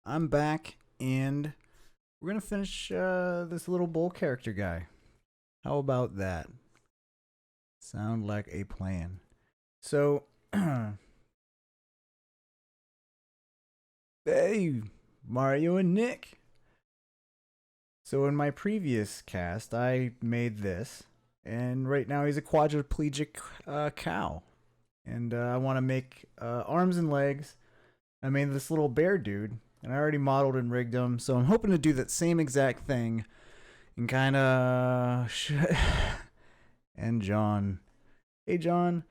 I'm back, and we're gonna finish this little bull character guy. How about that? Sound like a plan. So, hey, Mario and Nick. So in my previous cast, I made this, and right now he's a quadriplegic cow, and I want to make arms and legs. I made this little bear dude, and I already modeled and rigged him, so I'm hoping to do that same exact thing and kind of and John. Hey, John.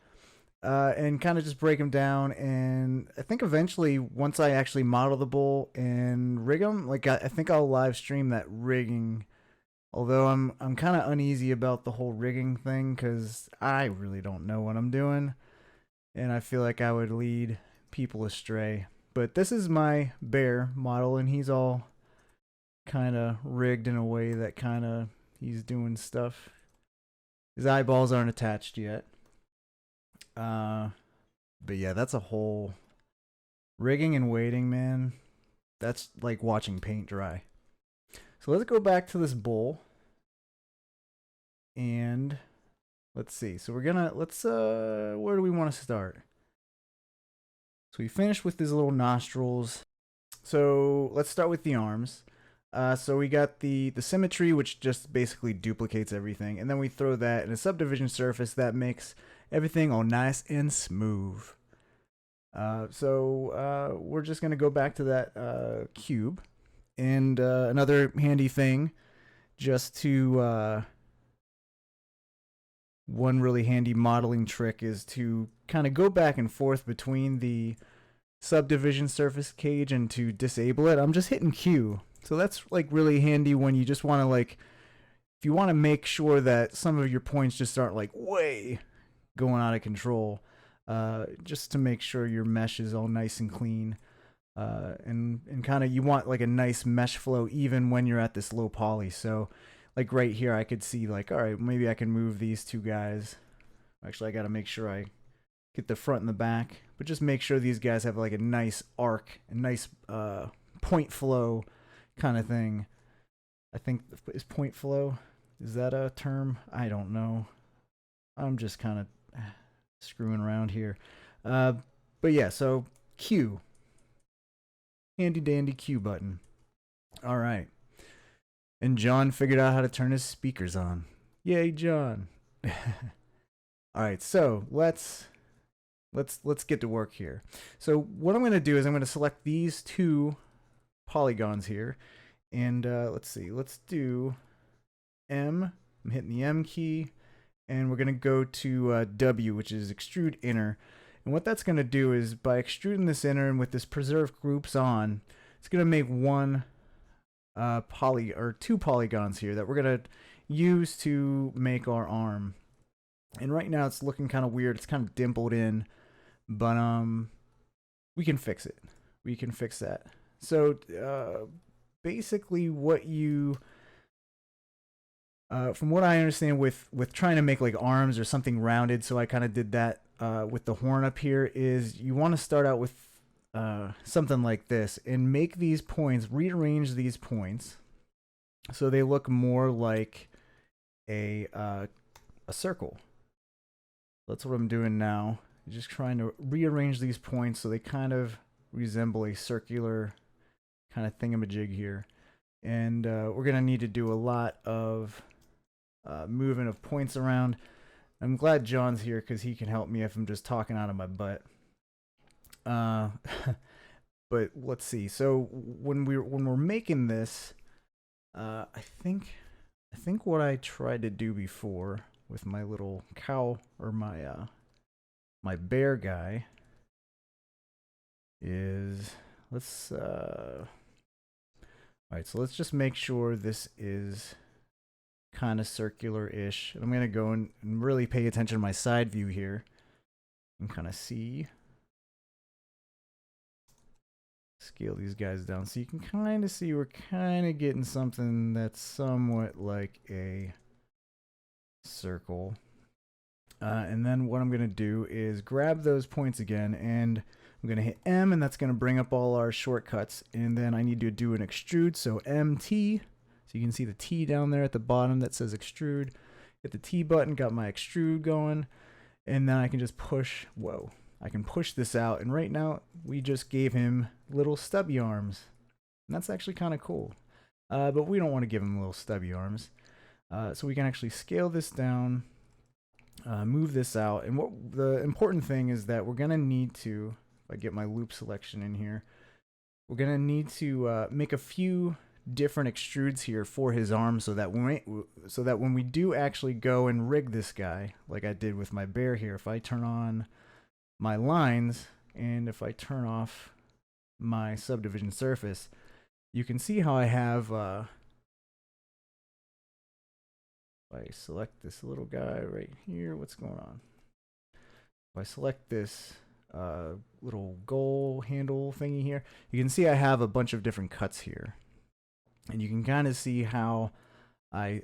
And kind of just break him down. And I think eventually, once I actually model the bull and rig him, like I think I'll live stream that rigging. Although I'm kind of uneasy about the whole rigging thing because I really don't know what I'm doing, and I feel like I would lead people astray. But this is my bear model, and he's all kind of rigged in a way that kind of he's doing stuff. His eyeballs aren't attached yet. Uh, but yeah, that's a whole rigging and waiting, man. That's like watching paint dry. So let's go back to this bowl. And let's see. So let's where do we want to start? So we finished with his little nostrils. So let's start with the arms. So we got the symmetry, which just basically duplicates everything, and then we throw that in a subdivision surface that makes everything all nice and smooth. So we're just gonna go back to that cube, and another handy thing, just to one really handy modeling trick is to kind of go back and forth between the subdivision surface cage and to disable it. I'm just hitting Q. So that's like really handy when you just want to like, if you want to make sure that some of your points just aren't like way going out of control, just to make sure your mesh is all nice and clean. And kind of you want like a nice mesh flow even when you're at this low poly. So like right here, I could see like, all right, maybe I can move these two guys. Actually, I got to make sure I get the front and the back, but just make sure these guys have like a nice arc, a nice point flow kind of thing. I think is point flow. Is that a term? I don't know. I'm just kind of screwing around here. But yeah, so Q. Handy dandy Q button. All right. And John figured out how to turn his speakers on. Yay, John. All right, so let's get to work here. So what I'm going to do is I'm going to select these two polygons here, and let's see. Let's do M. I'm hitting the M key, and we're going to go to W, which is Extrude Inner. And what that's going to do is by extruding this inner and with this preserve groups on, it's going to make one two polygons here that we're going to use to make our arm. And right now it's looking kind of weird. It's kind of dimpled in, but we can fix it. We can fix that. So basically what you from what I understand with trying to make like arms or something rounded, so I kind of did that with the horn up here, is you want to start out with something like this and make these points, rearrange these points so they look more like a circle. That's what I'm doing now. Just trying to rearrange these points so they kind of resemble a circular kind of thingamajig here. And we're going to need to do a lot of movement of points around. I'm glad John's here because he can help me if I'm just talking out of my butt. But let's see. So when we're making this, I think what I tried to do before with my little cow or my bear guy is let's all right, so let's just make sure this is kind of circular-ish. I'm gonna go and really pay attention to my side view here and kind of see, scale these guys down so you can kind of see we're kind of getting something that's somewhat like a circle. And then what I'm going to do is grab those points again, and I'm going to hit M, and that's going to bring up all our shortcuts. And then I need to do an extrude, so MT. So you can see the T down there at the bottom that says extrude. Hit the T button, got my extrude going. And then I can just push, whoa, I can push this out. And right now, we just gave him little stubby arms. And that's actually kind of cool. But we don't want to give him little stubby arms. So we can actually scale this down, move this out. And what the important thing is that we're going to need to, if I get my loop selection in here, we're going to need to make a few different extrudes here for his arms so that when we do actually go and rig this guy, like I did with my bear here, if I turn on my lines and if I turn off my subdivision surface, you can see how I have, if I select this little guy right here, what's going on? If I select this little goal handle thingy here, you can see I have a bunch of different cuts here. And you can kind of see how I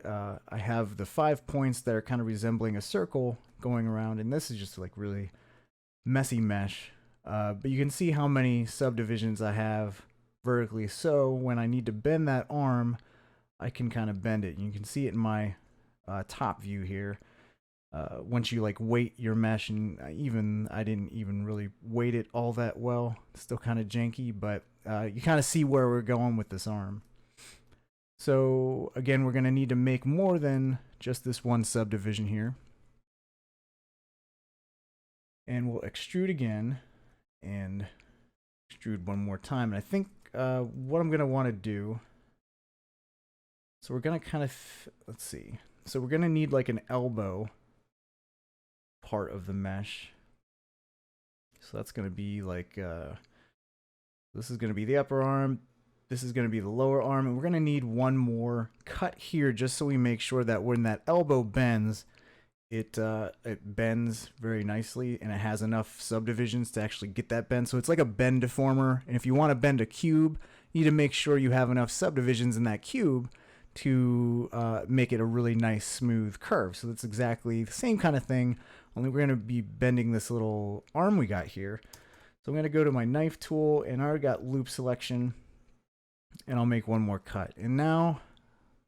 have the 5 points that are kind of resembling a circle going around. And this is just like really messy mesh. But you can see how many subdivisions I have vertically. So when I need to bend that arm, I can kind of bend it. You can see it in my top view here. Once you like weight your mesh, and I didn't even really weight it all that well. It's still kind of janky, but you kind of see where we're going with this arm. So again, we're going to need to make more than just this one subdivision here. And we'll extrude again and extrude one more time. And I think what I'm going to want to do, so we're going to kind of, let's see. So we're going to need like an elbow part of the mesh. So that's going to be like, this is going to be the upper arm. This is going to be the lower arm, and we're going to need one more cut here just so we make sure that when that elbow bends, it bends very nicely, and it has enough subdivisions to actually get that bend. So it's like a bend deformer, and if you want to bend a cube, you need to make sure you have enough subdivisions in that cube to make it a really nice smooth curve. So that's exactly the same kind of thing, only we're going to be bending this little arm we got here. So I'm going to go to my knife tool, and I already got loop selection. And I'll make one more cut. And now,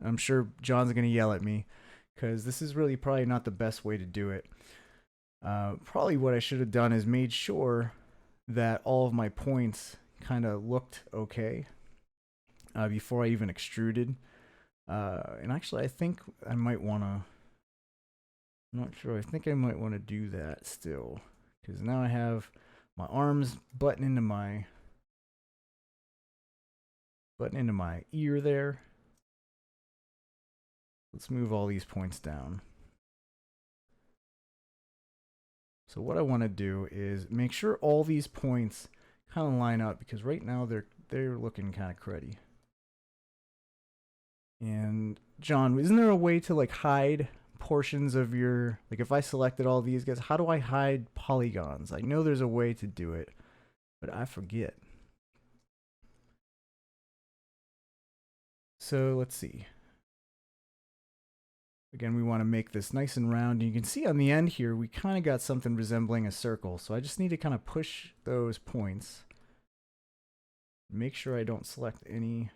I'm sure John's going to yell at me, because this is really probably not the best way to do it. Probably what I should have done is made sure that all of my points kind of looked okay before I even extruded. And actually, I think I might want to, I'm not sure, I think I might want to do that still. Because now I have my arms button into my ear there. Let's move all these points down. So what I want to do is make sure all these points kind of line up, because right now they're looking kind of cruddy. And John, isn't there a way to like hide portions of your, like if I selected all these guys, how do I hide polygons? I know there's a way to do it, but I forget. So let's see. Again, we want to make this nice and round. And you can see on the end here, we kind of got something resembling a circle. So I just need to kind of push those points. Make sure I don't select any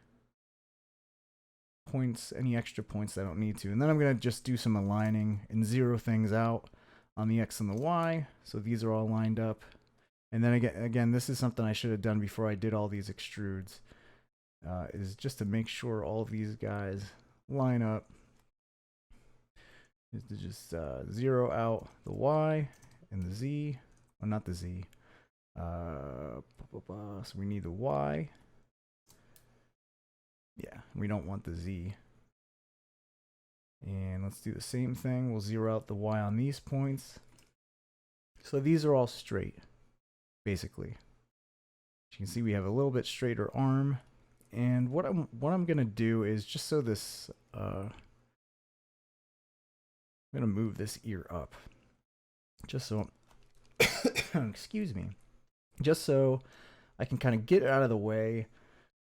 points, any extra points that I don't need to. And then I'm going to just do some aligning and zero things out on the X and the Y. So these are all lined up. And then again, this is something I should have done before I did all these extrudes. Is just to make sure all of these guys line up, is to just zero out the Y and the Z, well not the Z, so we need the Y, yeah, we don't want the Z, and let's do the same thing, we'll zero out the Y on these points, so these are all straight, basically. As you can see, we have a little bit straighter arm. And what I'm gonna do is, just so this I'm gonna move this ear up, just so excuse me, just so I can kind of get it out of the way.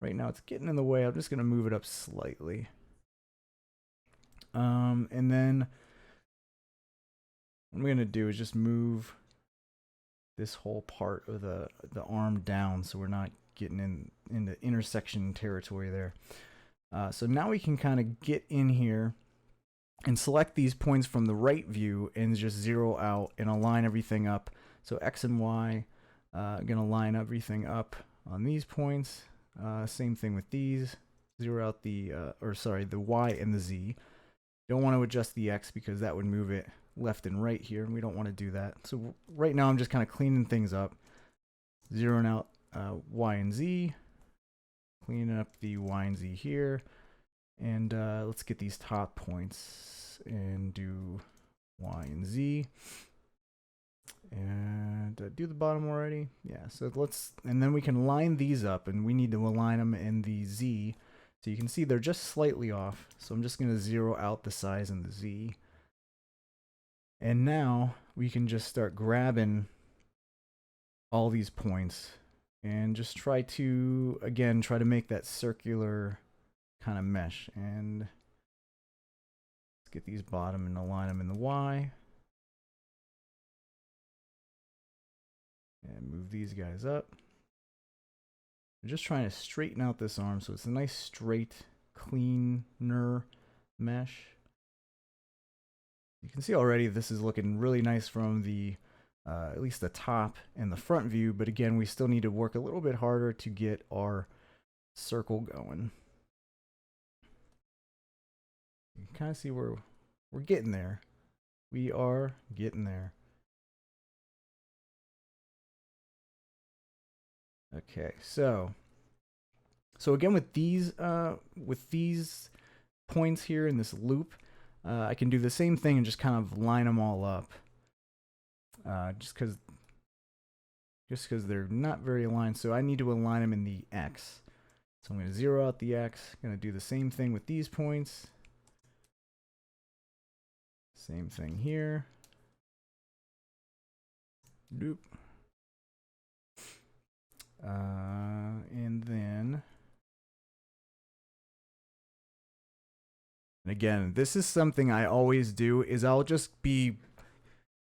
Right now it's getting in the way. I'm just gonna move it up slightly, and then what I'm gonna do is just move this whole part of the arm down, so we're not getting into intersection territory there. So now we can kind of get in here and select these points from the right view and just zero out and align everything up. So X and Y, gonna line everything up on these points. Same thing with these. Zero out the Y and the Z. Don't want to adjust the X because that would move it left and right here, and we don't want to do that. So right now I'm just kind of cleaning things up, zeroing out Y and Z, cleaning up the Y and Z here, and let's get these top points and do Y and Z, and do the bottom already. Yeah, so and then we can line these up, and we need to align them in the Z. So you can see they're just slightly off. So I'm just going to zero out the size in the Z. And now we can just start grabbing all these points and just try to make that circular kind of mesh. And let's get these bottom and align them in the Y. And move these guys up. I'm just trying to straighten out this arm so it's a nice straight, cleaner mesh. You can see already this is looking really nice from the at least the top and the front view, but again, we still need to work a little bit harder to get our circle going. You can kind of see we're getting there. We are getting there. Okay, so again with these points here in this loop, I can do the same thing and just kind of line them all up. Just because they're not very aligned, so I need to align them in the X. So I'm going to zero out the X. I'm going to do the same thing with these points. Same thing here. Doop. And then, and again, this is something I always do, is I'll just be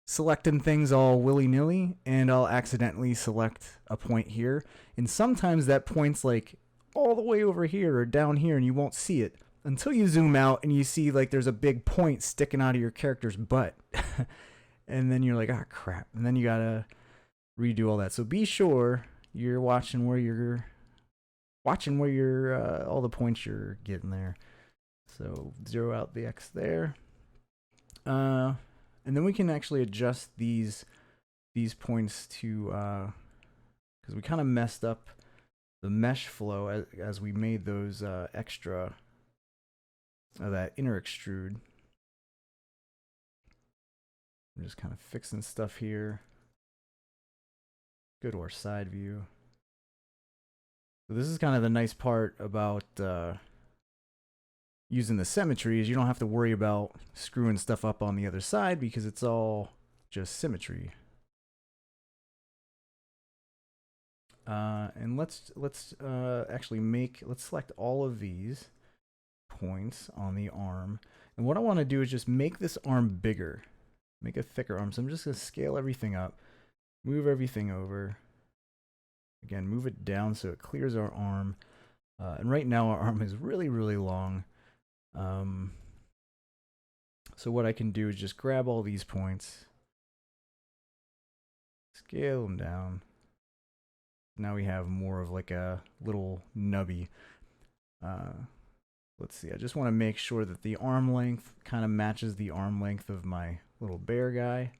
selecting things all willy-nilly, and I'll accidentally select a point here. And sometimes that point's like all the way over here or down here, and you won't see it until you zoom out and you see like there's a big point sticking out of your character's butt. And then you're like, ah, crap. And then you gotta redo all that. So be sure you're watching where you're all the points you're getting there. So zero out the X there. And then we can actually adjust these points to, because we kind of messed up the mesh flow as we made those extra, that inner extrude. I'm just kind of fixing stuff here. Go to our side view. So this is kind of the nice part about using the symmetry, is you don't have to worry about screwing stuff up on the other side because it's all just symmetry. And let's select all of these points on the arm. And what I want to do is just make this arm bigger, make a thicker arm. So I'm just going to scale everything up, move everything over. Again, move it down so it clears our arm. And right now our arm is really, really long. So what I can do is just grab all these points, scale them down. Now we have more of like a little nubby. Let's see, I just want to make sure that the arm length kind of matches the arm length of my little bear guy.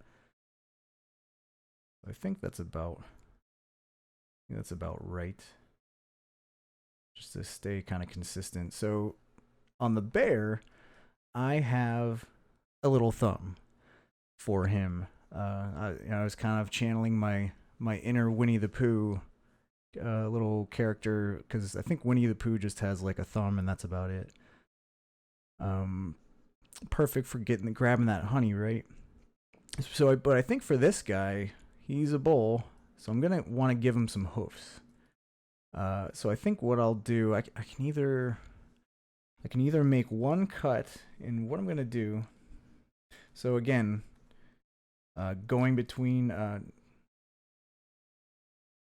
I think that's about right. Just to stay kind of consistent. So on the bear, I have a little thumb for him. I was kind of channeling my inner Winnie the Pooh little character, because I think Winnie the Pooh just has like a thumb and that's about it. Perfect for grabbing that honey, right? So, but I think for this guy, he's a bull, so I'm gonna want to give him some hoofs. So I think what I'll do, I can either make one cut, and what I'm gonna do. So again, going between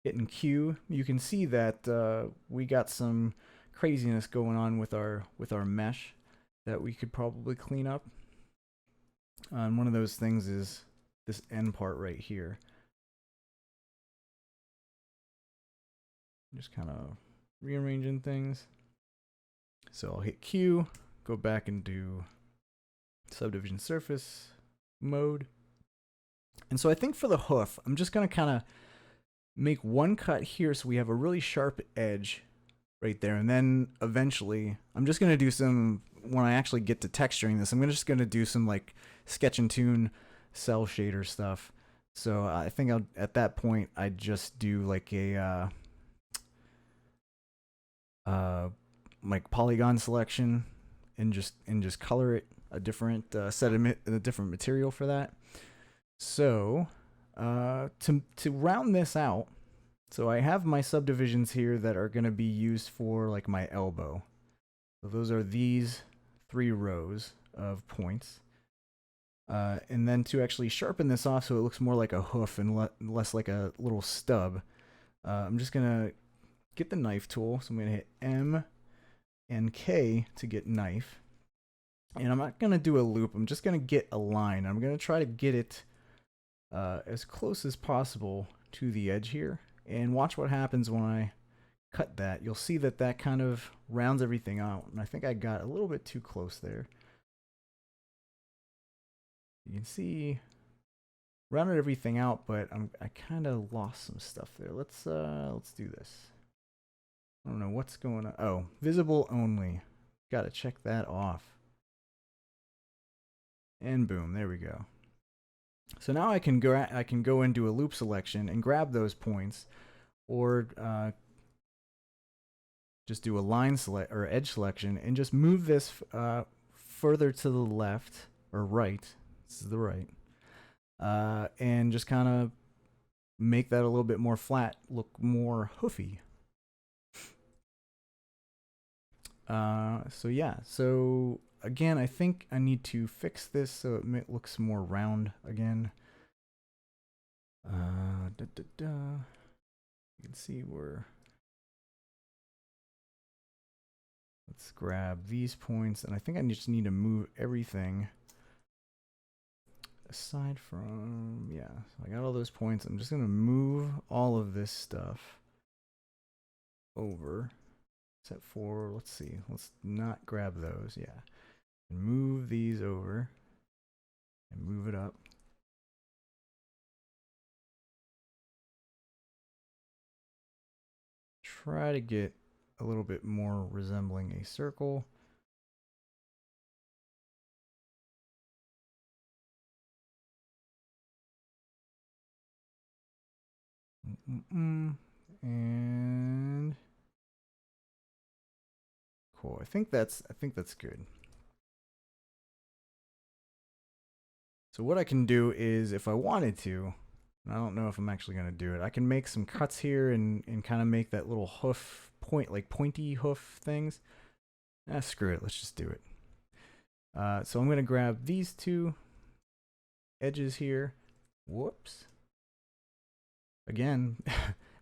hitting Q, you can see that we got some craziness going on with our mesh that we could probably clean up. And one of those things is this end part right here. Just kind of rearranging things. So I'll hit Q, go back and do subdivision surface mode. And so I think for the hoof, I'm just going to kind of make one cut here so we have a really sharp edge right there. And then eventually, I'm just going to do some, when I actually get to texturing this, I'm just going to do some like sketch and tune cell shader stuff. So I think at that point, I just do like a like polygon selection and just color it a different set of a different material for that. So to round this out, so I have my subdivisions here that are going to be used for like my elbow. So those are these 3 rows of points. And then to actually sharpen this off so it looks more like a hoof and less like a little stub, I'm just going to get the knife tool. So I'm going to hit M and K to get knife. And I'm not going to do a loop. I'm just going to get a line. I'm going to try to get it as close as possible to the edge here. And watch what happens when I cut that. You'll see that that kind of rounds everything out. And I think I got a little bit too close there. You can see rounded everything out, but I kind of lost some stuff there. Let's do this. I don't know what's going on. Oh, visible only. Got to check that off. And boom, there we go. So now I can go and do a loop selection and grab those points, or just do a line select or edge selection and just move this further to the left or right. This is the right, and just kind of make that a little bit more flat, look more hoofy. So yeah, so again, I think I need to fix this so it looks more round again. You can see where. Let's grab these points, and I think I just need to move everything aside from, yeah, so I got all those points. I'm just going to move all of this stuff over, except for, let's see, let's not grab those, yeah. Move these over and move it up. Try to get a little bit more resembling a circle. And cool. I think that's good. So what I can do is, if I wanted to, and I don't know if I'm actually going to do it, I can make some cuts here and kind of make that little hoof point, like pointy hoof things. Screw it. Let's just do it. So I'm going to grab these 2 edges here. Whoops. Again,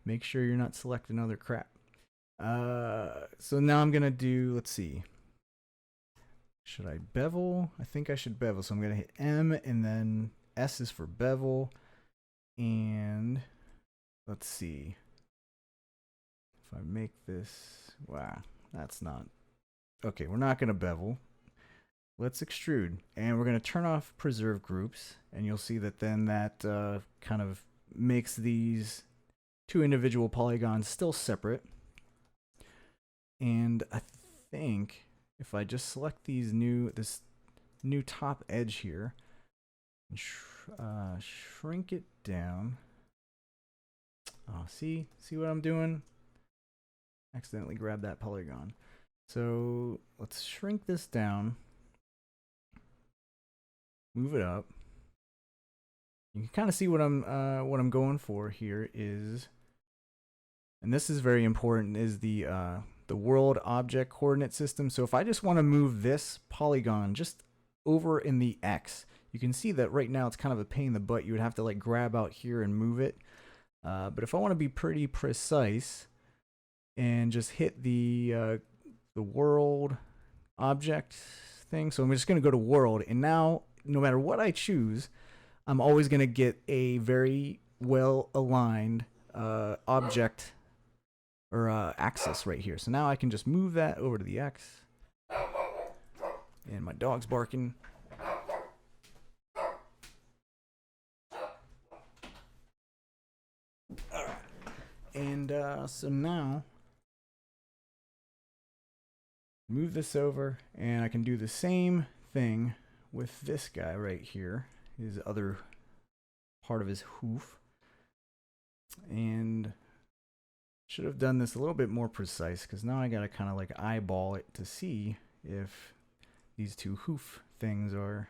make sure you're not selecting other crap. So now I'm going to do, let's see. Should I bevel? I think I should bevel. So I'm going to hit M and then S is for bevel. And let's see. If I make this, wow, that's not. Okay, we're not going to bevel. Let's extrude. And we're going to turn off preserve groups. And you'll see that then that kind of makes these 2 individual polygons still separate. And I think if I just select these this new top edge here, and shrink it down. Oh, see what I'm doing? Accidentally grabbed that polygon. So let's shrink this down. Move it up. You can kind of see what I'm going for here is, and this is very important, is the world object coordinate system. So if I just want to move this polygon just over in the X, you can see that right now it's kind of a pain in the butt. You would have to like grab out here and move it. But if I want to be pretty precise and just hit the world object thing, so I'm just going to go to world, and now no matter what I choose, I'm always going to get a very well aligned object or axis right here. So now I can just move that over to the X. And my dog's barking. Alright. And so now, move this over, and I can do the same thing with this guy right here, his other part of his hoof. And should have done this a little bit more precise, because now I gotta kind of like eyeball it to see if these two hoof things are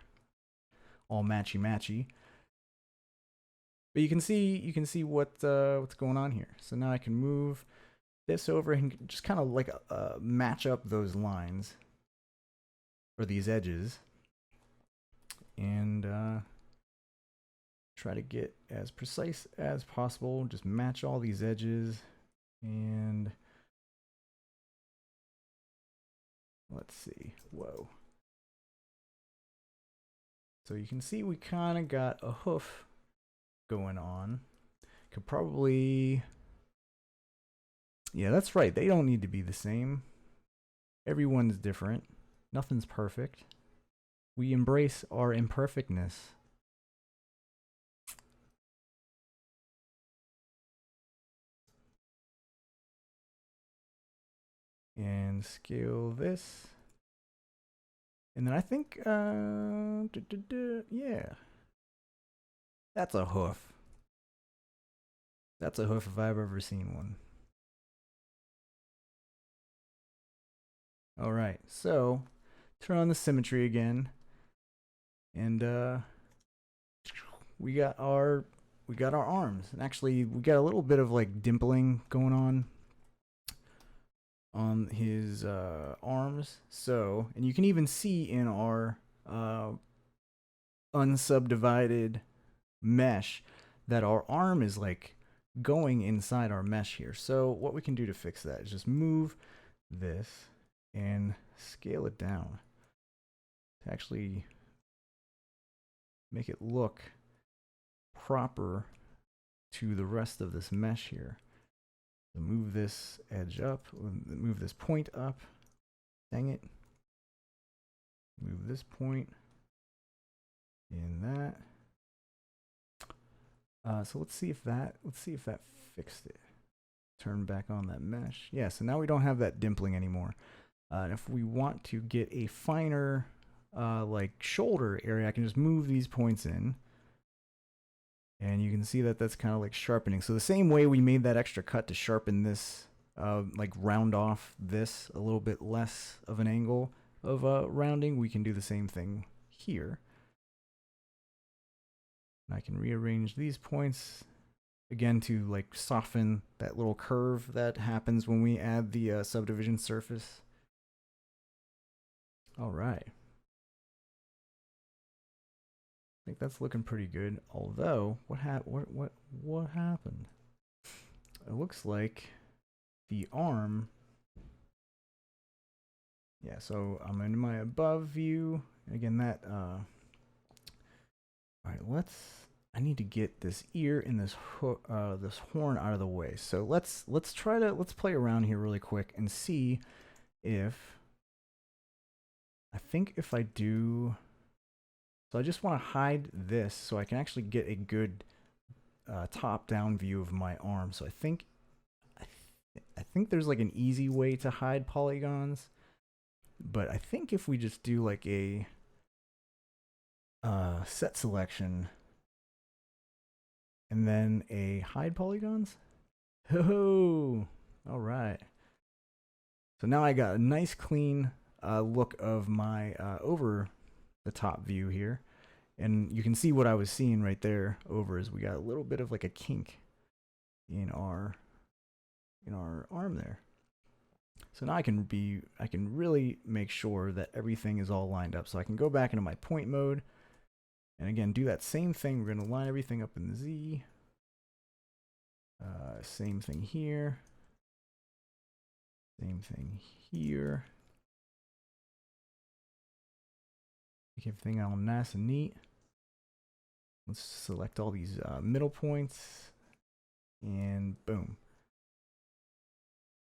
all matchy. But you can see what's going on here. So now I can move this over and just kind of like match up those lines or these edges, and try to get as precise as possible. Just match all these edges, and let's see. Whoa. So you can see we kind of got a hoof going on. Could probably, yeah, that's right. They don't need to be the same. Everyone's different. Nothing's perfect. We embrace our imperfectness. And scale this. And then I think, yeah. That's a hoof. That's a hoof if I've ever seen one. Alright, so turn on the symmetry again. And we got our arms. And actually we got a little bit of like dimpling going on his arms. So, and you can even see in our unsubdivided mesh that our arm is like going inside our mesh here. So what we can do to fix that is just move this and scale it down to actually make it look proper to the rest of this mesh here. So move this edge up, move this point up. Dang it. Move this point in that. So let's see if that fixed it. Turn back on that mesh. Yeah, so now we don't have that dimpling anymore. And if we want to get a finer like shoulder area, I can just move these points in. And you can see that that's kind of like sharpening. So the same way we made that extra cut to sharpen this, like round off this a little bit less of an angle of rounding, we can do the same thing here. And I can rearrange these points again to like soften that little curve that happens when we add the subdivision surface. All right. I think that's looking pretty good. Although, what happened? It looks like the arm. Yeah, so I'm in my above view. Again, that all right, I need to get this ear and this horn out of the way. So let's play around here really quick and see if I think if I do. So I just want to hide this so I can actually get a good top-down view of my arm. So I think there's like an easy way to hide polygons, but I think if we just do like a set selection and then a hide polygons. Ho! All right. So now I got a nice clean look of my over the top view here, and you can see what I was seeing right there over is we got a little bit of like a kink in our arm there. So now I can really make sure that everything is all lined up. So I can go back into my point mode. And again, do that same thing. We're going to line everything up in the Z. Same thing here. Same thing here. Make everything all nice and neat. Let's select all these middle points. And boom.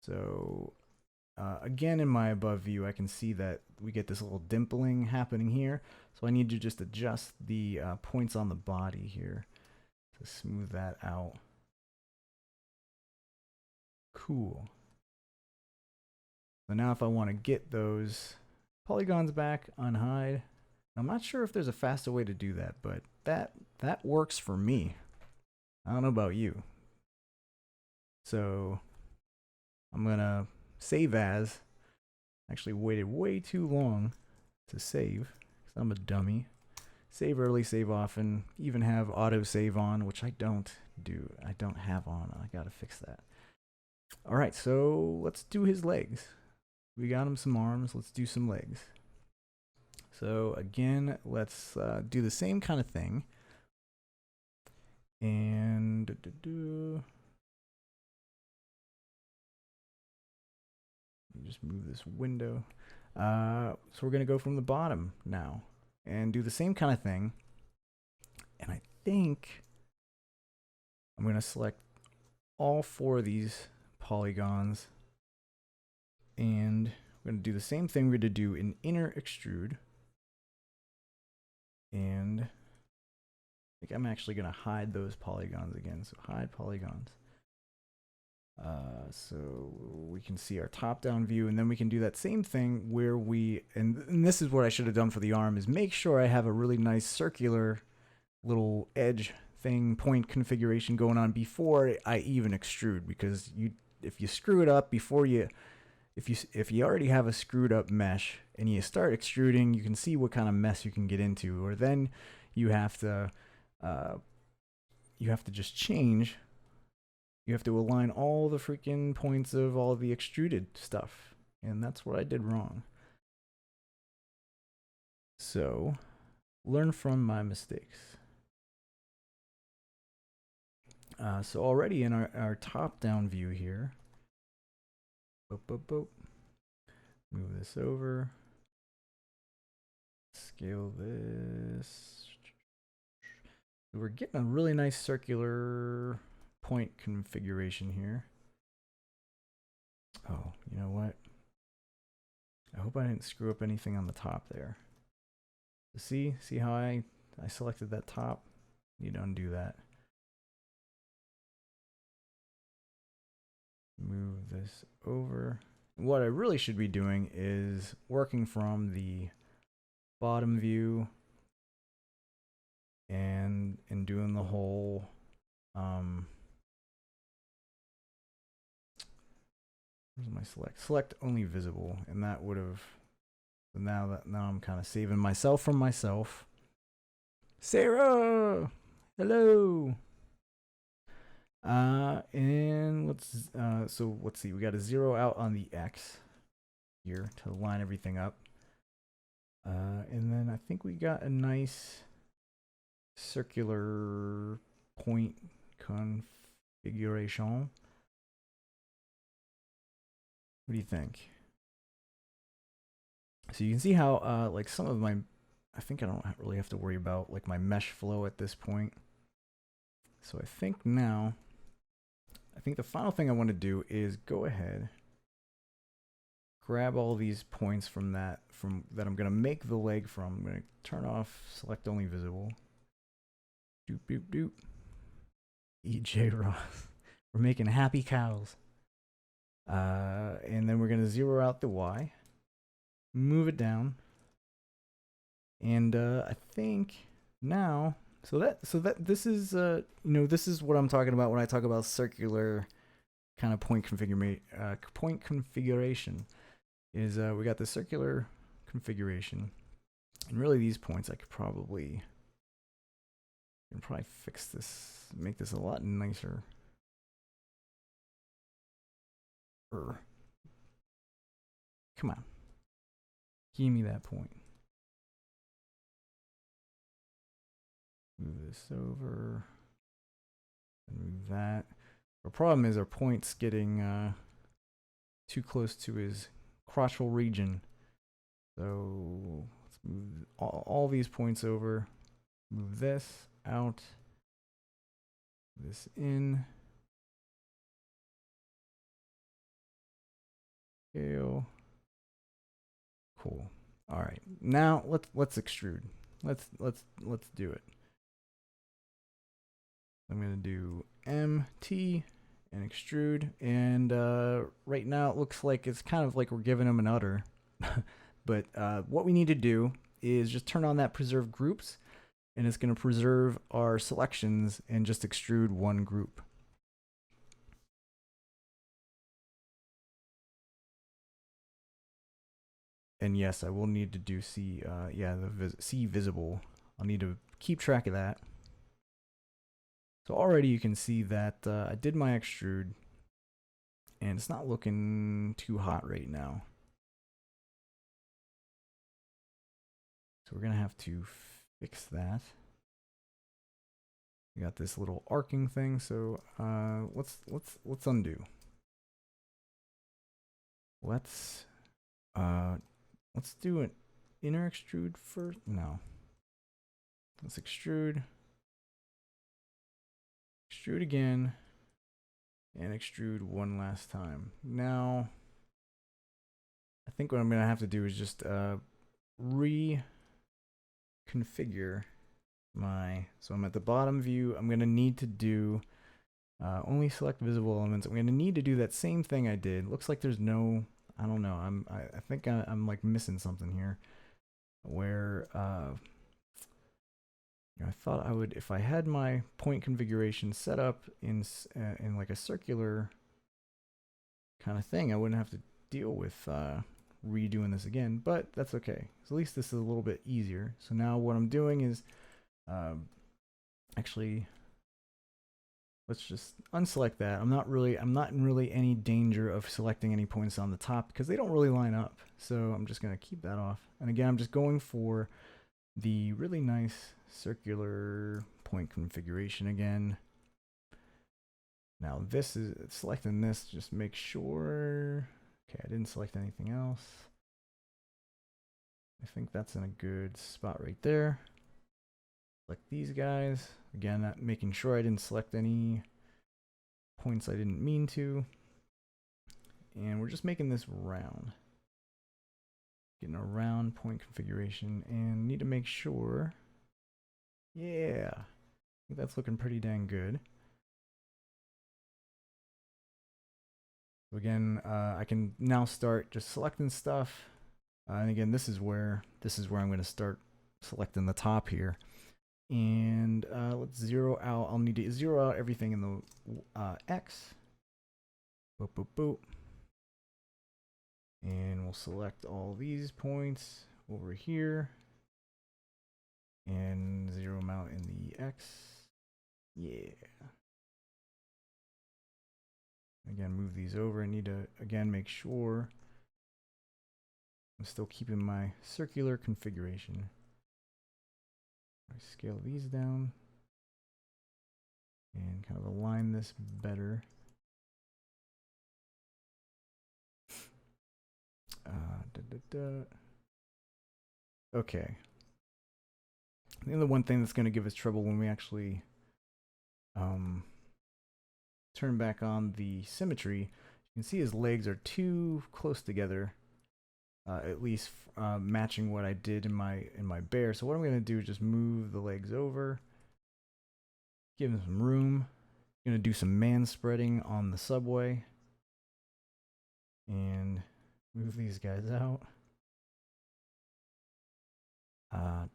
So again, in my above view, I can see that we get this little dimpling happening here. So I need to just adjust the points on the body here to smooth that out. Cool. So now if I want to get those polygons back, unhide. I'm not sure if there's a faster way to do that, but that works for me. I don't know about you. So I'm gonna save as. Actually waited way too long to save because I'm a dummy. Save early, save often, even have auto save on, which I don't do. I don't have on. I gotta fix that. All right, so let's do his legs. We got him some arms. Let's do some legs. So again, let's do the same kind of thing. And just move this window. So we're gonna go from the bottom now and do the same kind of thing. And I think I'm gonna select all 4 of these polygons, and we're gonna do the same thing we're gonna do in inner extrude. And I think I'm actually gonna hide those polygons again. So hide polygons. So we can see our top-down view, and then we can do that same thing where we, and this is what I should have done for the arm, is make sure I have a really nice circular little edge thing, point configuration going on before I even extrude, because if you screw it up before you, if you already have a screwed up mesh and you start extruding, you can see what kind of mess you can get into, or then you have to just change. You have to align all the freaking points of all the extruded stuff. And that's what I did wrong. So, learn from my mistakes. So already in our top-down view here, move this over, scale this. We're getting a really nice circular point configuration here. Oh, you know what? I hope I didn't screw up anything on the top there. See how I selected that top? You don't undo that. Move this over. What I really should be doing is working from the bottom view and doing the whole where's my select only visible, and that would have, now I'm kind of saving myself from myself. Sarah, hello. And let's see, we got a 0 out on the X here to line everything up. And then I think we got a nice circular point configuration. What do you think? So you can see how like some of my, I think I don't really have to worry about like my mesh flow at this point. So I think now, I think the final thing I want to do is go ahead, grab all these points from that I'm going to make the leg from. I'm going to turn off select only visible. Doop doop doop. EJ Ross. We're making happy cows. And then we're going to 0 out the Y, move it down, and I think now, so that this is you know, this is what I'm talking about when I talk about circular kind of point configuration. Is we got the circular configuration, and really these points I could probably fix this, make this a lot nicer. Come on. Give me that point. Move this over. And move that. Our problem is our point's getting too close to his crotchal region. So let's move all these points over. Move this out. This in. Scale. Cool. All right. Now let's extrude. Let's do it. I'm gonna do MT and extrude, and right now it looks like it's kind of like we're giving them an udder. But what we need to do is just turn on that preserve groups, and it's going to preserve our selections and just extrude one group. And yes, I will need to do C, C visible. I'll need to keep track of that. So already you can see that I did my extrude, and it's not looking too hot right now. So we're gonna have to fix that. We got this little arcing thing, so let's undo. Let's do an inner extrude first. No. Let's extrude again, and extrude one last time. Now, I think what I'm gonna have to do is just reconfigure my. So I'm at the bottom view. I'm gonna need to do only select visible elements. I'm gonna need to do that same thing I did. Looks like there's no. I don't know. I think I'm like missing something here, where I thought I would, if I had my point configuration set up in like a circular kind of thing, I wouldn't have to deal with redoing this again, but that's okay. So at least this is a little bit easier. So now what I'm doing is actually, let's just unselect that. I'm not in really any danger of selecting any points on the top because they don't really line up. So I'm just going to keep that off. And again, I'm just going for the really nice circular point configuration again. Now this is selecting this, just make sure. Okay, I didn't select anything else. I think that's in a good spot right there. Select these guys. Again, not making sure I didn't select any points I didn't mean to. And we're just making this round. Getting a round point configuration, and need to make sure. Yeah, I think that's looking pretty dang good. So again, I can now start just selecting stuff. And again, this is where I'm going to start selecting the top here. And let's zero out. I'll need to zero out everything in the X. Boop, boop, boop. And we'll select all these points over here. And zero them out in the X. Yeah. Again, move these over. I need to, again, make sure I'm still keeping my circular configuration. I scale these down and kind of align this better. Okay. I think the one thing that's going to give us trouble when we actually turn back on the symmetry, you can see his legs are too close together, at least matching what I did in my bear. So what I'm going to do is just move the legs over, give him some room. I'm going to do some man spreading on the subway and move these guys out. I'll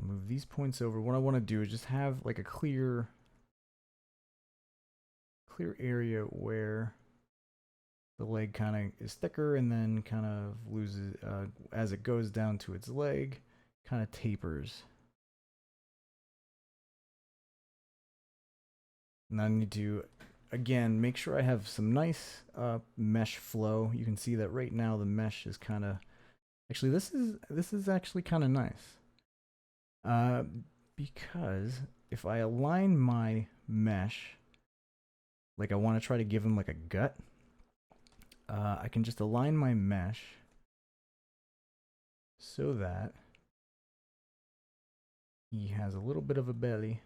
move these points over. What I want to do is just have like a clear area where the leg kind of is thicker and then kind of loses as it goes down to its leg, kind of tapers. And I need to again make sure I have some nice mesh flow. You can see that right now the mesh is kind of actually this is actually kind of nice. Because if I align my mesh, like I want to try to give him like a gut, I can just align my mesh so that he has a little bit of a belly.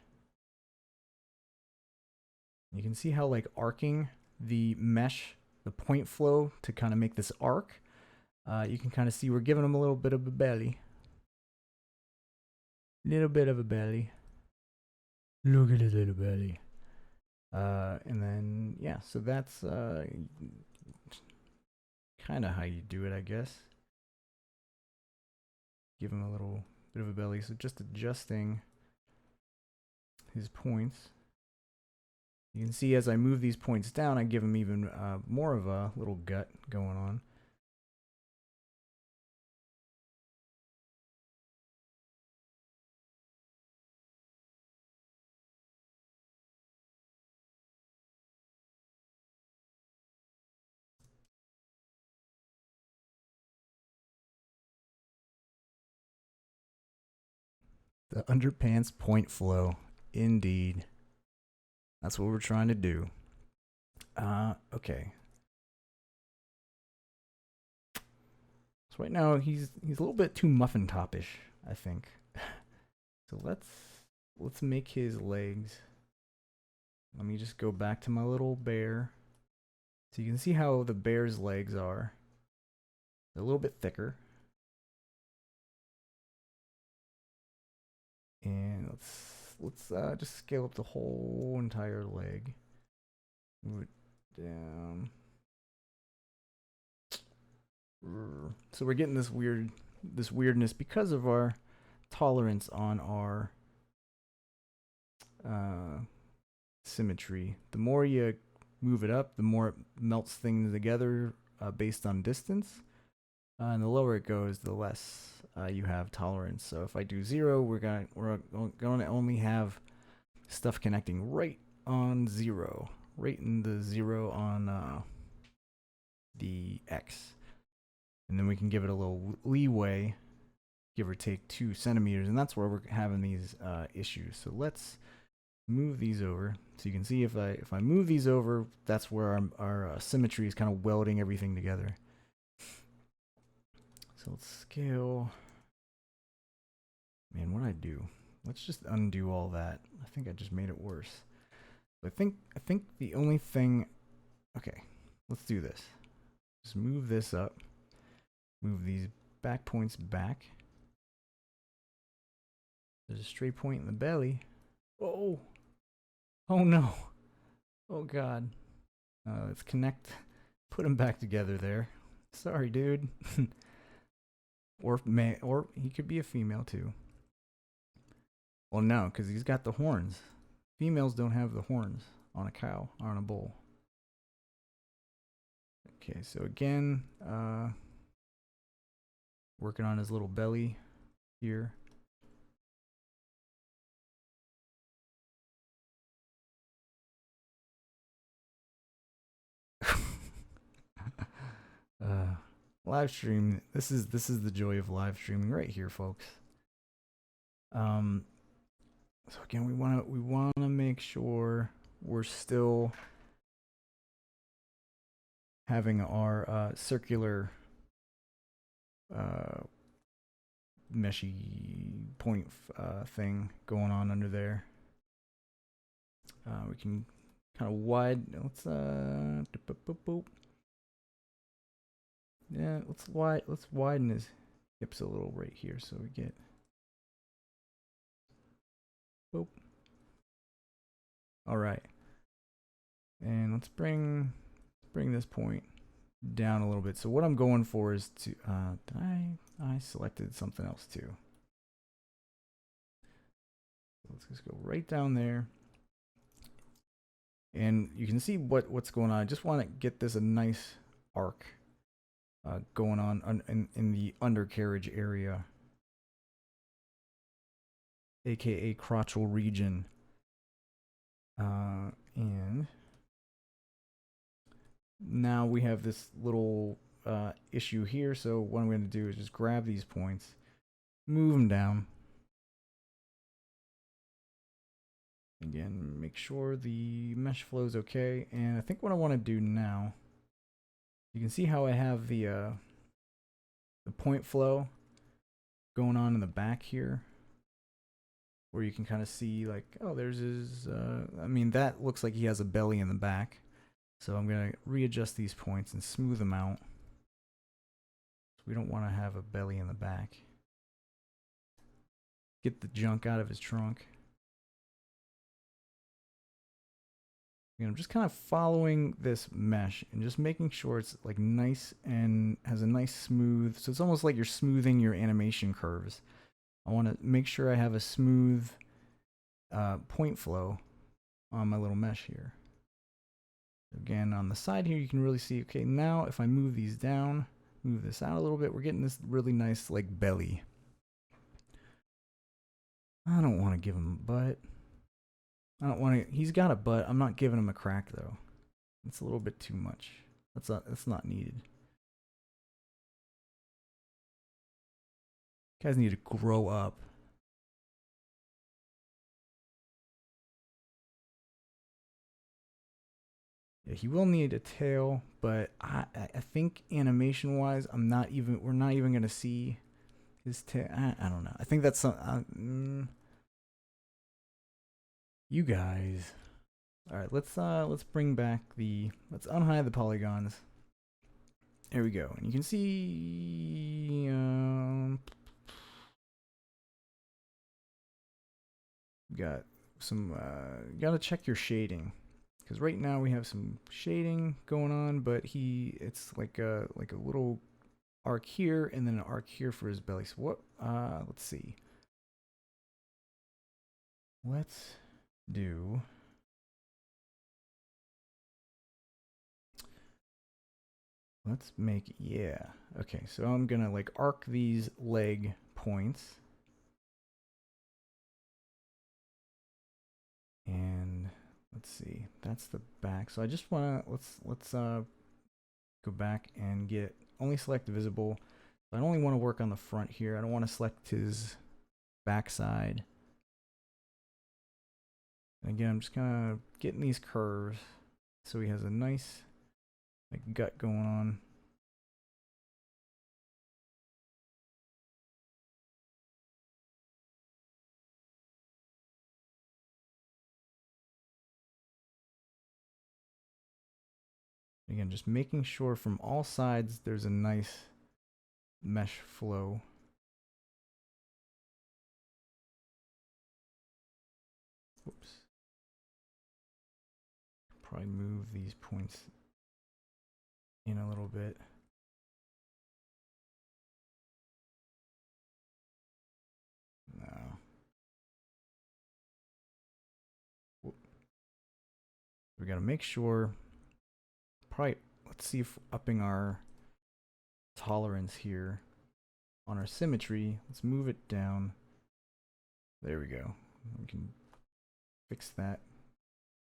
You can see how like arcing the mesh, the point flow to kind of make this arc. You can kind of see we're giving him a little bit of a belly. Little bit of a belly. Look at his little belly. And then, yeah, so that's kind of how you do it, I guess. Give him a little bit of a belly. So just adjusting his points. You can see as I move these points down, I give him even more of a little gut going on. The underpants point flow. Indeed. That's what we're trying to do. Okay. So right now he's a little bit too muffin topish, I think. So let's make his legs. Let me just go back to my little bear. So you can see how the bear's legs are. They're a little bit thicker. And let's just scale up the whole entire leg. Move it down. So we're getting this weirdness because of our tolerance on our symmetry. The more you move it up, the more it melts things together based on distance. And the lower it goes, the less you have tolerance. So if I do 0, we're going to only have stuff connecting right on 0, right in the 0 on the X. And then we can give it a little leeway, give or take 2 centimeters, and that's where we're having these issues. So let's move these over. So you can see if I move these over, that's where our symmetry is kind of welding everything together. So let's scale. Man, what'd I do? Let's just undo all that. I think I just made it worse. I think the only thing. Okay, let's do this. Just move this up. Move these back points back. There's a straight point in the belly. Oh! Oh no! Oh god. Let's connect. Put them back together there. Sorry, dude. Or he could be a female too. Well, no, because he's got the horns. Females don't have the horns on a cow or on a bull. Okay, so again, working on his little belly here. Live stream. This is the joy of live streaming right here, folks. So again, we want to make sure we're still having our circular meshy point thing going on under there. We can kind of let's yeah, let's widen his hips a little right here so we get boop. All right. And let's bring this point down a little bit. So what I'm going for is to I selected something else too. Let's just go right down there. And you can see what's going on. I just want to get this a nice arc going on in the undercarriage area, aka crotchal region. And now we have this little issue here. So what I'm going to do is just grab these points, move them down. Again, make sure the mesh flow is okay. And I think what I want to do now, you can see how I have the point flow going on in the back here, where you can kind of see like, oh, there's his, I mean, that looks like he has a belly in the back. So I'm going to readjust these points and smooth them out. We don't want to have a belly in the back. Get the junk out of his trunk. I'm just kind of following this mesh and just making sure it's like nice and has a nice smooth. So it's almost like you're smoothing your animation curves. I want to make sure I have a smooth point flow on my little mesh here. Again, on the side here, you can really see, okay, now if I move these down, move this out a little bit, we're getting this really nice like belly. I don't want to give him a butt. I don't want to, he's got a butt. I'm not giving him a crack though. It's a little bit too much. That's not needed. Guys need to grow up. Yeah, he will need a tail, but I think animation wise, we're not even gonna see his tail. I don't know. I think that's some. You guys. All right, let's bring back let's unhide the polygons. There we go, and you can see. Got some. You gotta check your shading, because right now we have some shading going on, but it's like a little arc here and then an arc here for his belly. So what? Let's see. Let's do. Let's make, yeah. Okay, so I'm gonna like arc these leg points. And let's see, that's the back. So I just wanna, let's go back and get, only select visible. I only wanna work on the front here. I don't wanna select his backside. And again, I'm just kind of getting these curves so he has a nice like gut going on. Again, just making sure from all sides there's a nice mesh flow. Whoops. Probably move these points in a little bit. No. We gotta make sure, probably, let's see if upping our tolerance here on our symmetry, let's move it down. There we go. We can fix that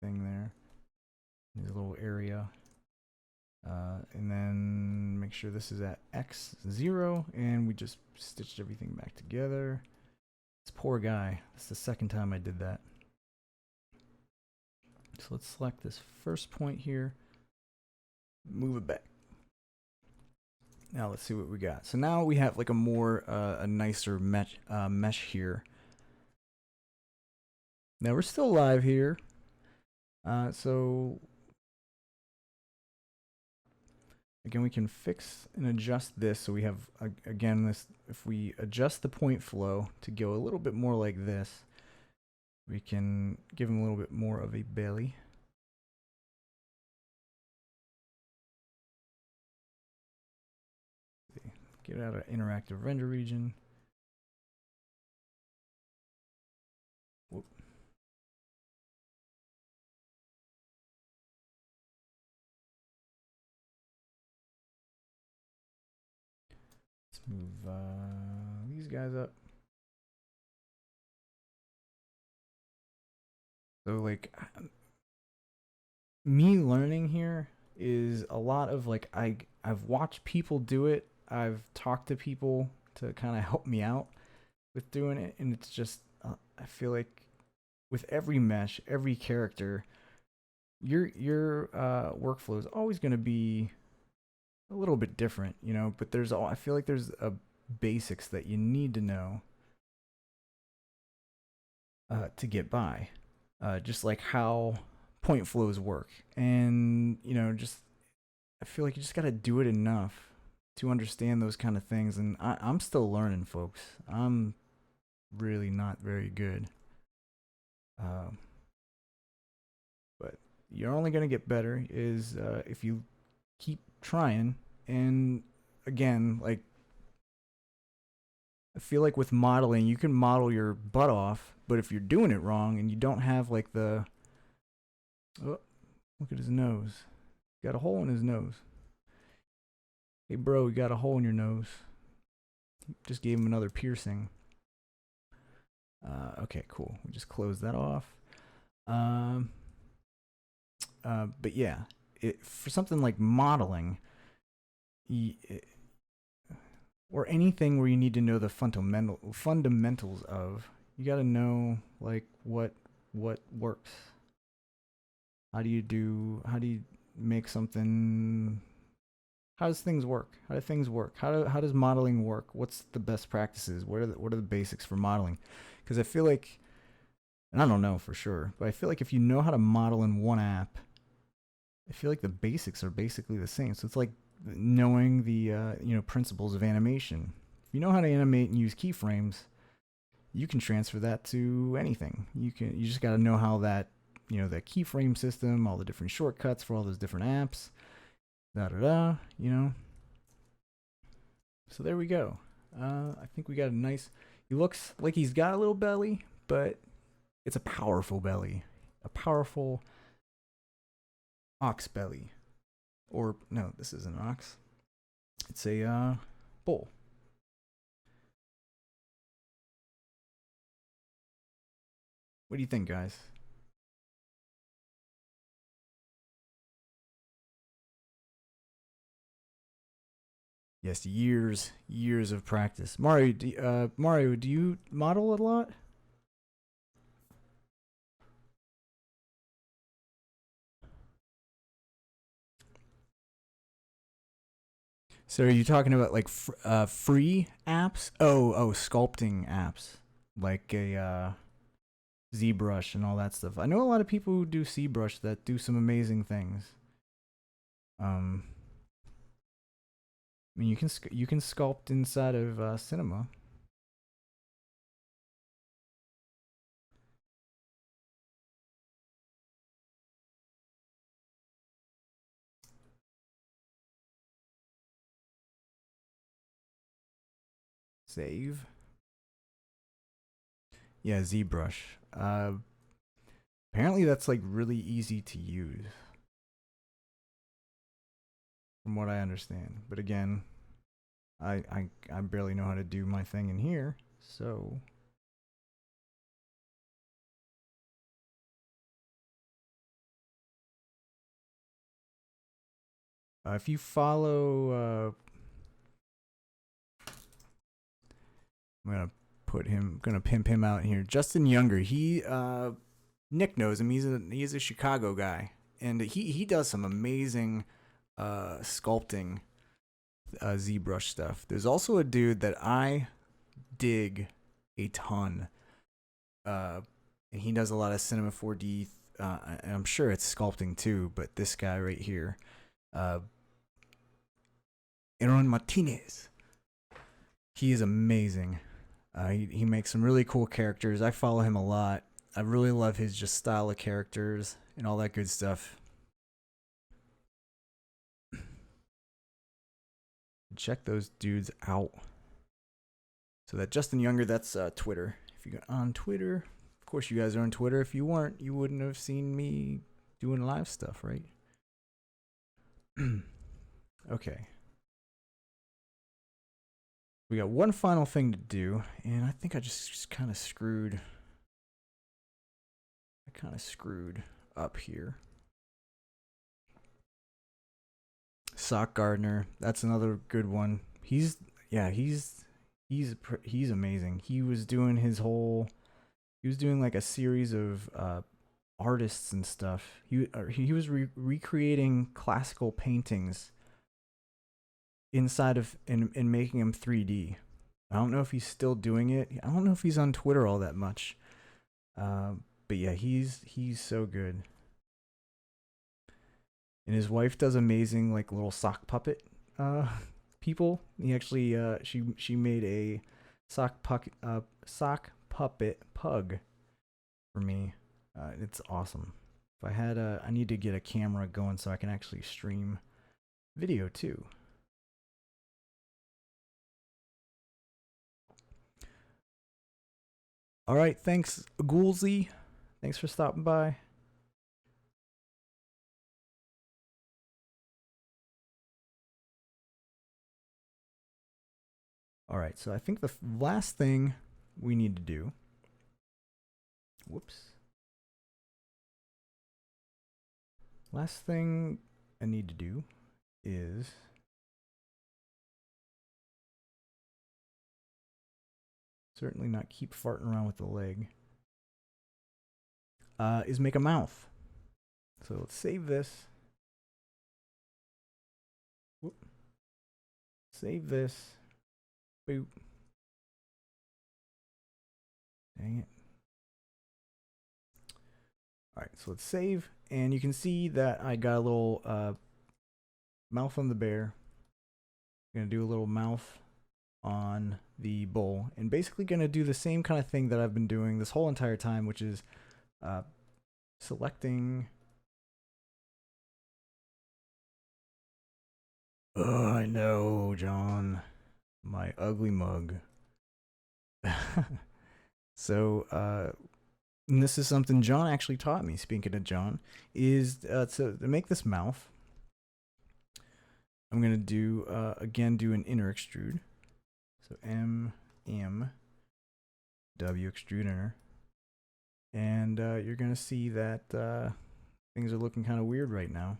thing there. There's a little area. And then make sure this is at X0, and we just stitched everything back together. This poor guy. That's the second time I did that. So let's select this first point here, move it back. Now let's see what we got. So now we have like a nicer mesh here. Now we're still live here. So again, we can fix and adjust this. So we have, again, this, if we adjust the point flow to go a little bit more like this, we can give him a little bit more of a belly. Get out of interactive render region. Whoop. Let's move these guys up. So like me learning here is a lot of like I've watched people do it. I've talked to people to kind of help me out with doing it, and it's just I feel like with every mesh, every character, your workflow is always going to be a little bit different, you know. But I feel like there's a basics that you need to know to get by, just like how point flows work, and you know, just I feel like you just got to do it enough to understand those kind of things. And I'm still learning, folks. I'm really not very good. But you're only going to get better is if you keep trying. And again, like, I feel like with modeling, you can model your butt off, but if you're doing it wrong and you don't have like the, oh, look at his nose. Got a hole in his nose. Hey bro, you got a hole in your nose. Just gave him another piercing. Okay, cool. We just closed that off. But yeah, for something like modeling, or anything where you need to know the fundamentals of, you got to know like what works. How do you make something? How does things work? How does modeling work? What's the best practices? What are the basics for modeling? Because I feel like, and I don't know for sure, but I feel like if you know how to model in one app, I feel like the basics are basically the same. So it's like knowing the principles of animation. If you know how to animate and use keyframes, you can transfer that to anything. You just got to know how that keyframe system, all the different shortcuts for all those different apps, So there we go. I think we got a nice. He looks like he's got a little belly, but it's a powerful belly, a powerful ox belly. Or no, this isn't an ox. It's a bull. What do you think, guys? Yes, years of practice. Mario, do you model a lot? So are you talking about like free apps? Oh, sculpting apps like a ZBrush and all that stuff. I know a lot of people who do ZBrush that do some amazing things. I mean, you can sculpt inside of Cinema. Save. Yeah, ZBrush. Apparently that's like really easy to use, from what I understand. But again, I barely know how to do my thing in here, so. If you follow, I'm gonna pimp him out here. Justin Younger, Nick knows him. He's a Chicago guy, and he does some amazing sculpting ZBrush stuff. There's also a dude that I dig a ton, and he does a lot of Cinema 4D. And I'm sure it's sculpting too, but this guy right here, Aaron Martinez, he is amazing. He makes some really cool characters. I follow him a lot. I really love his just style of characters and all that good stuff. Check those dudes out. So that Justin Younger, that's Twitter. If you go on Twitter, of course you guys are on Twitter. If you weren't, you wouldn't have seen me doing live stuff, right? Okay. We got one final thing to do, and I think I just kind of screwed. I kind of screwed up here. Sock Gardner, that's another good one. He's amazing. He was doing his whole he was doing like a series of artists and stuff. He was recreating classical paintings inside of and making them 3D. I don't know if he's still doing it. I don't know if he's on Twitter all that much. But yeah, he's so good. And his wife does amazing like little sock puppet people. He actually she made a sock puppet pug for me. It's awesome. If I had I need to get a camera going so I can actually stream video too. All right, thanks Ghoulsy. Thanks for stopping by. All right, so I think the last thing we need to do. Whoops. Last thing I need to do is certainly not keep farting around with the leg. Is make a mouth. So let's save this. Whoop. Save this. Boop. Dang it. Alright, so let's save. And you can see that I got a little mouth on the bear. I'm going to do a little mouth on the bull. And basically going to do the same kind of thing that I've been doing this whole entire time, which is selecting. Oh, I know, John. My ugly mug. So, and this is something John actually taught me, speaking of John, is to make this mouth. I'm going to do, again, do an inner extrude. So M, W, extrude inner. And you're going to see that things are looking kind of weird right now.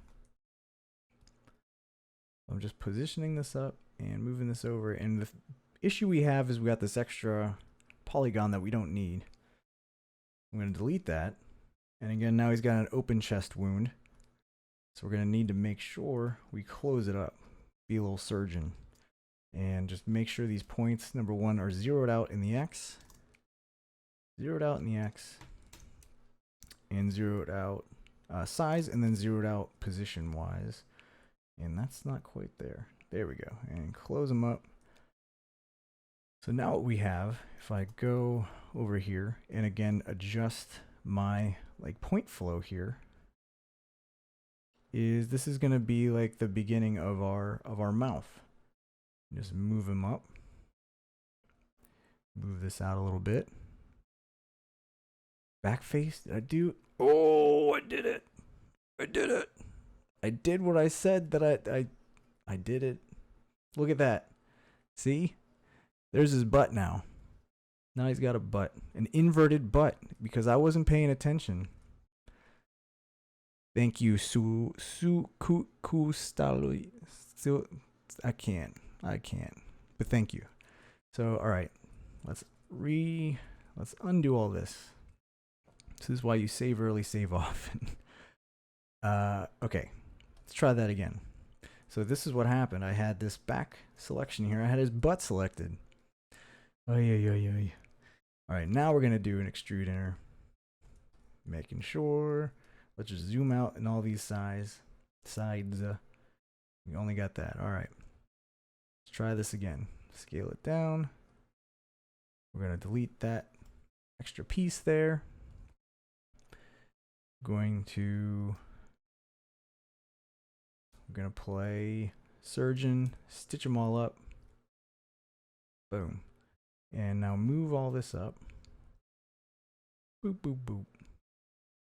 I'm just positioning this up and moving this over. And the issue we have is we got this extra polygon that we don't need. I'm going to delete that. And again, now he's got an open chest wound. So we're going to need to make sure we close it up. Be a little surgeon. And just make sure these points, number one, are zeroed out in the X. Zeroed out in the X. And zeroed out size, and then zeroed out position-wise. And that's not quite there. There we go. And close them up. So now what we have, if I go over here and again adjust my like point flow here, is this is going to be like the beginning of our mouth. Just move them up. Move this out a little bit. Back face. Did I do? Oh, I did it. I did it. I did what I said that I did it. Look at that. See? There's his butt now. Now he's got a butt. An inverted butt because I wasn't paying attention. Thank you, Su Stali. I can't. But thank you. So, all right. Let's undo all this. This is why you save early, save often. Okay. Let's try that again. So this is what happened. I had this back selection here. I had his butt selected. Oh, yeah. All right, now we're going to do an extrude inner. Making sure. Let's just zoom out in all these sides. We only got that. All right. Let's try this again. Scale it down. We're going to delete that extra piece there. We're going to play surgeon, stitch them all up. Boom. And now move all this up. Boop, boop, boop.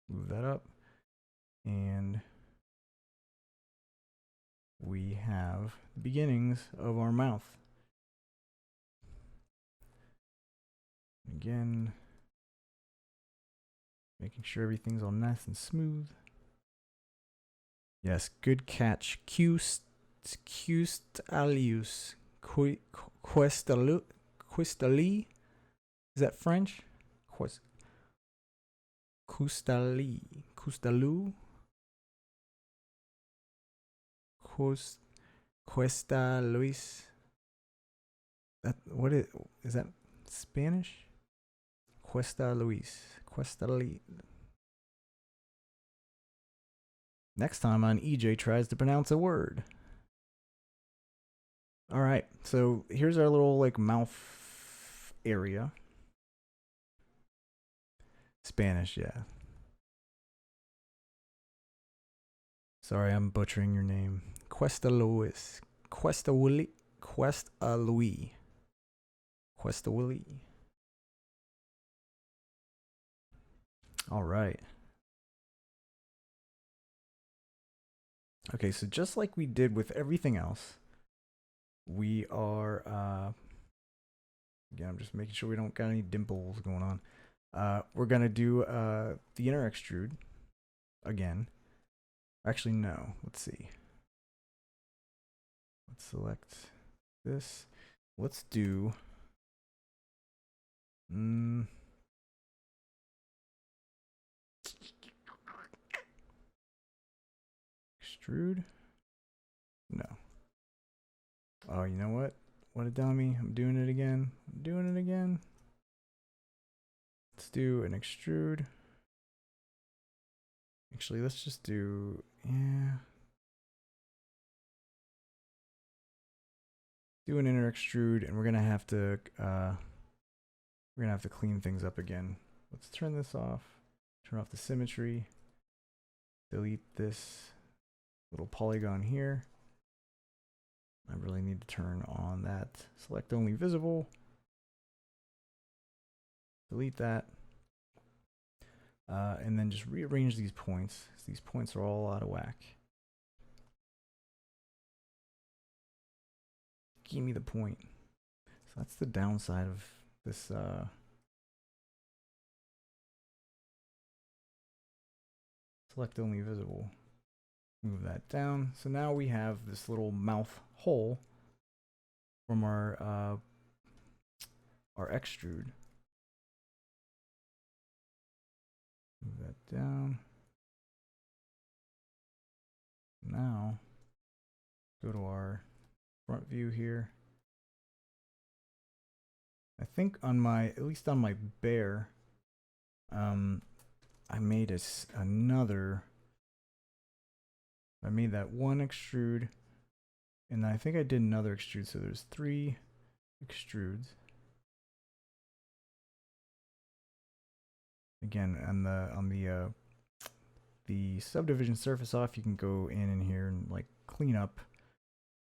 Move that up. And we have the beginnings of our mouth. Again, making sure everything's all nice and smooth. Yes, good catch. Quistalius. Quistali? Is that French? Custalu, Cuesta Luis. That what is that Spanish? Cuesta Luis. Next time on EJ tries to pronounce a word. All right, so here's our little like mouth area. Spanish, yeah. Sorry, I'm butchering your name. Cuesta Luis. Cuesta Willy. All right. Okay, so just like we did with everything else, we are again, I'm just making sure we don't got any dimples going on. We're gonna do the inner extrude again. Actually, no. Let's see. Let's select this. Let's do extrude. No. Oh, you know what? What a dummy. I'm doing it again. Let's do an extrude. Actually, let's just do, yeah. Do an inner extrude, and we're gonna have to clean things up again. Let's turn this off. Turn off the symmetry. Delete this little polygon here. I really need to turn on that select only visible. Delete that. And then just rearrange these points. These points are all out of whack. Give me the point. So that's the downside of this select only visible. Move that down. So now we have this little mouth hole from our extrude. Move that down. Now go to our front view here. I think on my, at least on my bear, I made another. I made that one extrude, and I think I did another extrude. So there's 3 extrudes. Again, on the subdivision surface off, you can go in here and like clean up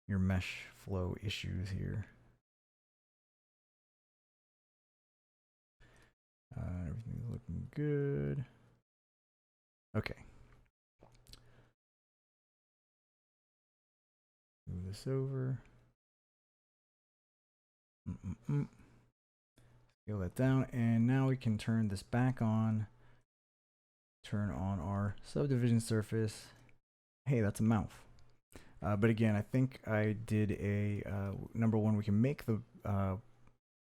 your mesh flow issues here. Everything's looking good. Okay. Move this over. Scale that down, and now we can turn this back on. Turn on our subdivision surface. Hey, that's a mouth. But again, I think I did a number one. We can make the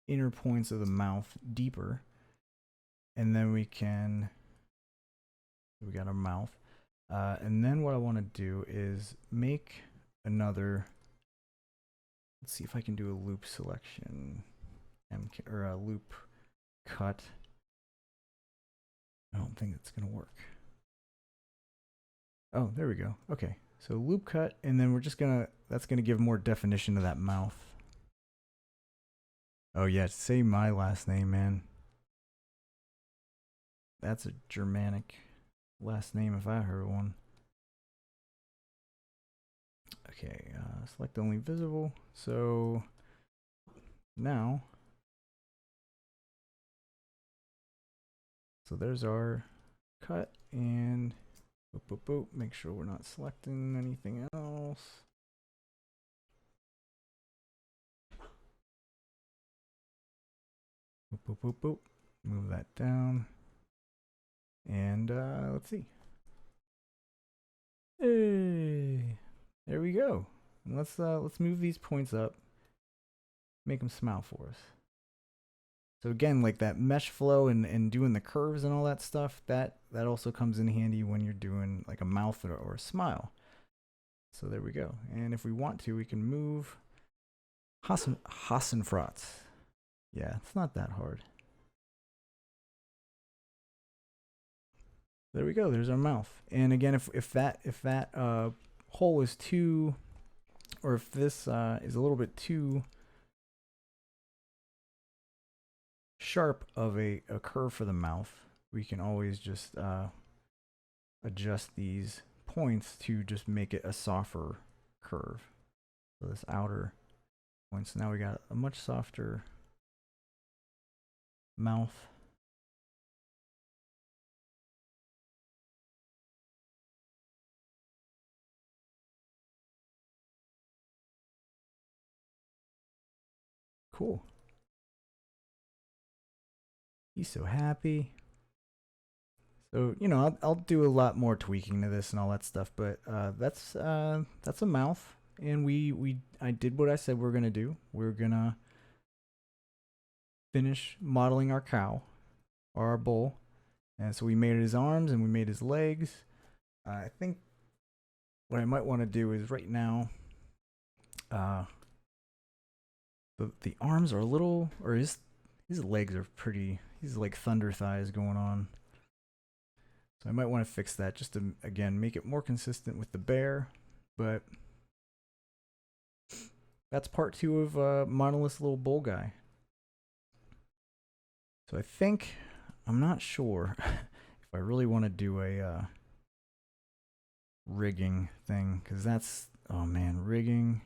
inner points of the mouth deeper, and then we got our mouth. And then what I want to do is make another. Let's see if I can do a loop selection, or a loop cut. I don't think it's gonna work. Oh, there we go. Okay, so loop cut, and then we're just gonna, that's gonna give more definition to that mouth. Oh yeah, say my last name, man. That's a Germanic last name if I heard one. Okay, select only visible. So now, so there's our cut, and boop, boop, boop. Make sure we're not selecting anything else. Boop, boop, boop, boop. Move that down. And let's see. Hey, there we go. And let's move these points up. Make them smile for us. So again, like that mesh flow and doing the curves and all that stuff, that also comes in handy when you're doing like a mouth or a smile. So there we go. And if we want to, we can move Hasenfratz. Yeah, it's not that hard. There we go. There's our mouth. And again, if that hole is too, or if this is a little bit too sharp of a curve for the mouth, we can always just adjust these points to just make it a softer curve. So this outer point. So now we got a much softer mouth. Cool. He's so happy. So, you know, I'll do a lot more tweaking to this and all that stuff, but that's a mouth, and I did what I said we're gonna do. We're gonna finish modeling our cow or our bull, and so we made his arms and we made his legs. I think what I might want to do is right now, the arms are a little, or his legs are pretty. He's like thunder thighs going on. So I might want to fix that just to, again, make it more consistent with the bear. But that's part 2 of modeling this little bull guy. So I think, I'm not sure if I really want to do a rigging thing, because that's, oh man, rigging.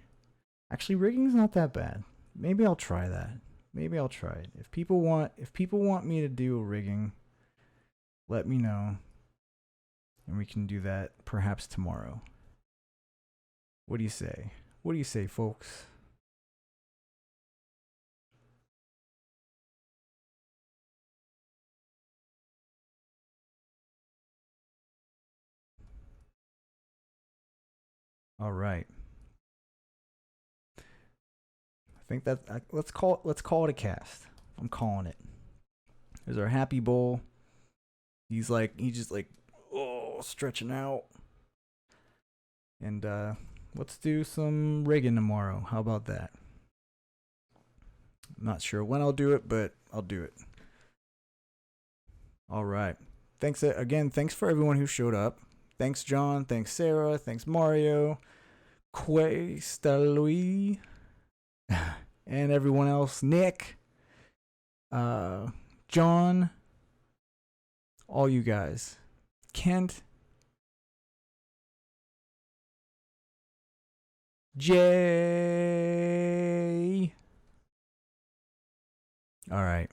Actually, rigging's not that bad. Maybe I'll try that. Maybe I'll try it. If people want me to do a rigging, let me know. And we can do that perhaps tomorrow. What do you say? What do you say, folks? All right. I think that let's call it a cast. I'm calling it. There's our happy bull. He's just like, oh, stretching out. And let's do some rigging tomorrow. How about that? I'm not sure when I'll do it, but I'll do it. All right. Thanks again. Thanks for everyone who showed up. Thanks, John. Thanks, Sarah. Thanks, Mario. Questalui. And everyone else. Nick. John. All you guys. Kent. Jay. All right.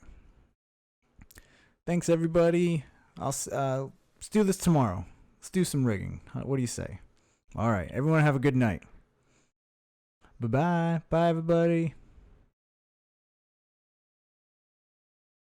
Thanks, everybody. Let's do this tomorrow. Let's do some rigging. What do you say? All right. Everyone have a good night. Bye-bye. Bye, everybody.